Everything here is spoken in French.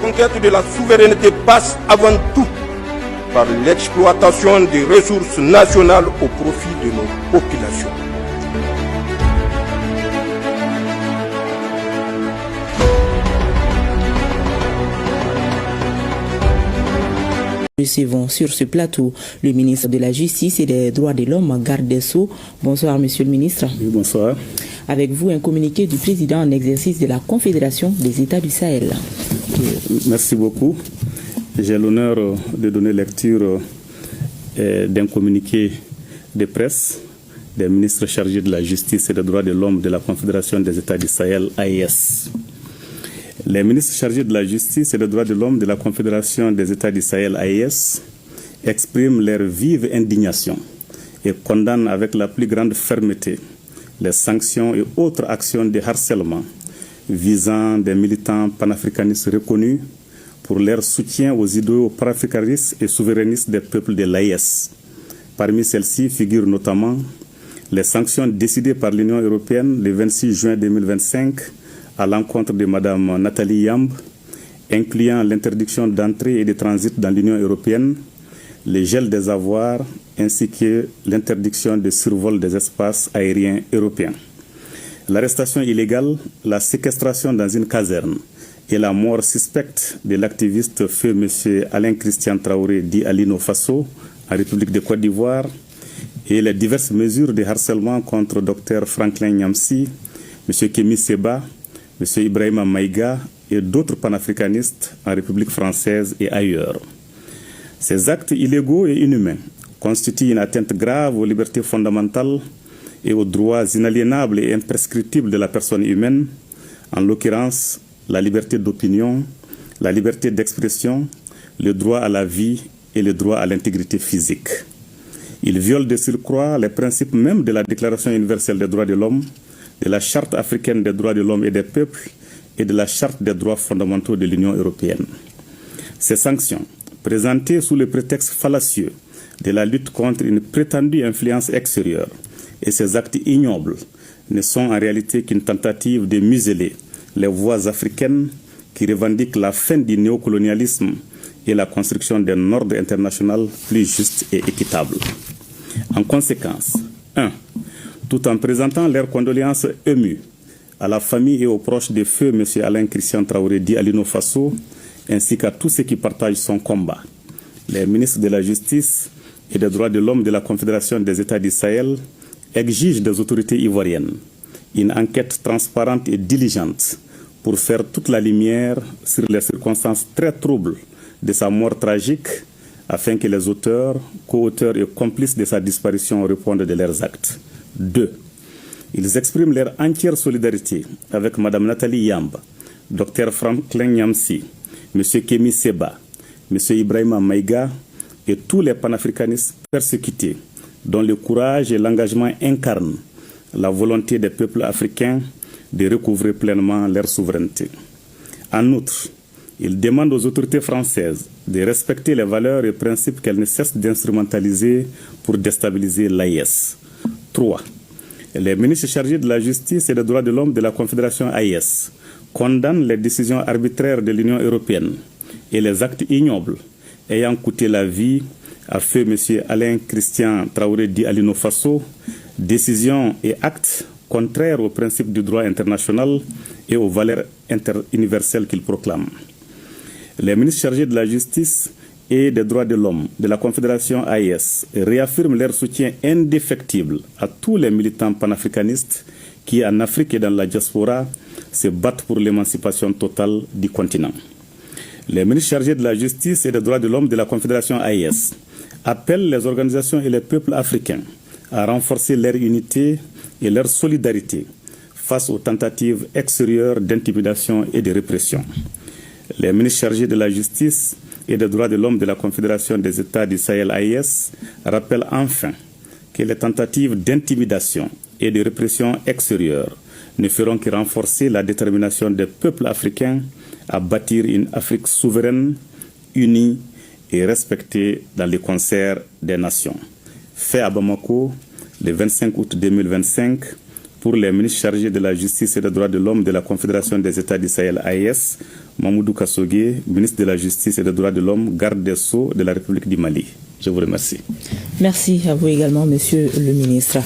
conquête de la souveraineté passe avant tout par l'exploitation des ressources nationales au profit de nos populations. Recevons sur ce plateau le ministre de la Justice et des Droits de l'Homme, Garde des Sceaux. Bonsoir, monsieur le ministre. Oui, bonsoir. Avec vous, un communiqué du président en exercice de la Confédération des États du Sahel. Merci beaucoup. J'ai l'honneur de donner lecture d'un communiqué de presse des ministres chargés de la Justice et des Droits de l'Homme de la Confédération des États du Sahel, AES. Les ministres chargés de la Justice et des Droits de l'Homme de la Confédération des États du Sahel, AES, expriment leur vive indignation et condamnent avec la plus grande fermeté les sanctions et autres actions de harcèlement visant des militants panafricanistes reconnus pour leur soutien aux idéaux panafricanistes et souverainistes des peuples de l'AES. Parmi celles-ci figurent notamment les sanctions décidées par l'Union européenne le 26 juin 2025 à l'encontre de Mme Nathalie Yamb, incluant l'interdiction d'entrée et de transit dans l'Union européenne, le gel des avoirs ainsi que l'interdiction de survol des espaces aériens européens. L'arrestation illégale, la séquestration dans une caserne et la mort suspecte de l'activiste feu M. Alain Christian Traoré dit Alino Faso en République de Côte d'Ivoire et les diverses mesures de harcèlement contre Dr Franklin Nyamsi, M. Kémy Séba, M. Ibrahima Maïga et d'autres panafricanistes en République française et ailleurs. Ces actes illégaux et inhumains constituent une atteinte grave aux libertés fondamentales et aux droits inaliénables et imprescriptibles de la personne humaine, en l'occurrence la liberté d'opinion, la liberté d'expression, le droit à la vie et le droit à l'intégrité physique. Ils violent de surcroît les principes mêmes de la Déclaration universelle des droits de l'homme, de la Charte africaine des droits de l'homme et des peuples et de la Charte des droits fondamentaux de l'Union européenne. Ces sanctions, présentées sous le prétexte fallacieux de la lutte contre une prétendue influence extérieure, et ces actes ignobles ne sont en réalité qu'une tentative de museler les voix africaines qui revendiquent la fin du néocolonialisme et la construction d'un ordre international plus juste et équitable. En conséquence, 1. Tout en présentant leurs condoléances émues à la famille et aux proches de feu M. Alain Christian Traoré dit Alino Faso, ainsi qu'à tous ceux qui partagent son combat, les ministres de la Justice et des Droits de l'Homme de la Confédération des États du Sahel exigent des autorités ivoiriennes une enquête transparente et diligente pour faire toute la lumière sur les circonstances très troubles de sa mort tragique, afin que les auteurs, co-auteurs et complices de sa disparition répondent de leurs actes. 2. Ils expriment leur entière solidarité avec Mme Nathalie Yamb, Dr Franklin Nyamsi, M. Kémy Séba, M. Ibrahima Maïga et tous les panafricanistes persécutés, dont le courage et l'engagement incarnent la volonté des peuples africains de recouvrer pleinement leur souveraineté. En outre, ils demandent aux autorités françaises de respecter les valeurs et principes qu'elles ne cessent d'instrumentaliser pour déstabiliser l'AES. 3. Les ministres chargés de la Justice et des Droits de l'Homme de la Confédération AES condamnent les décisions arbitraires de l'Union européenne et les actes ignobles ayant coûté la vie à feu M. Alain Christian Traoré dit Alino Faso, décisions et actes contraires aux principes du droit international et aux valeurs universelles qu'il proclame. Les ministres chargés de la Justice et des Droits de l'Homme de la Confédération AES réaffirment leur soutien indéfectible à tous les militants panafricanistes qui, en Afrique et dans la diaspora, se battent pour l'émancipation totale du continent. Les ministres chargés de la Justice et des Droits de l'Homme de la Confédération AES appellent les organisations et les peuples africains à renforcer leur unité et leur solidarité face aux tentatives extérieures d'intimidation et de répression. Les ministres chargés de la Justice et des Droits de l'Homme de la Confédération des États du Sahel AES rappellent enfin que les tentatives d'intimidation et de répression extérieure ne feront que renforcer la détermination des peuples africains à bâtir une Afrique souveraine, unie et respectée dans le concert des nations. Fait à Bamako, le 25 août 2025, pour les ministres chargés de la Justice et des Droits de l'Homme de la Confédération des États du Sahel AES, Mamoudou Kassogué, ministre de la Justice et des Droits de l'Homme, garde des Sceaux de la République du Mali. Je vous remercie. Merci à vous également, monsieur le ministre.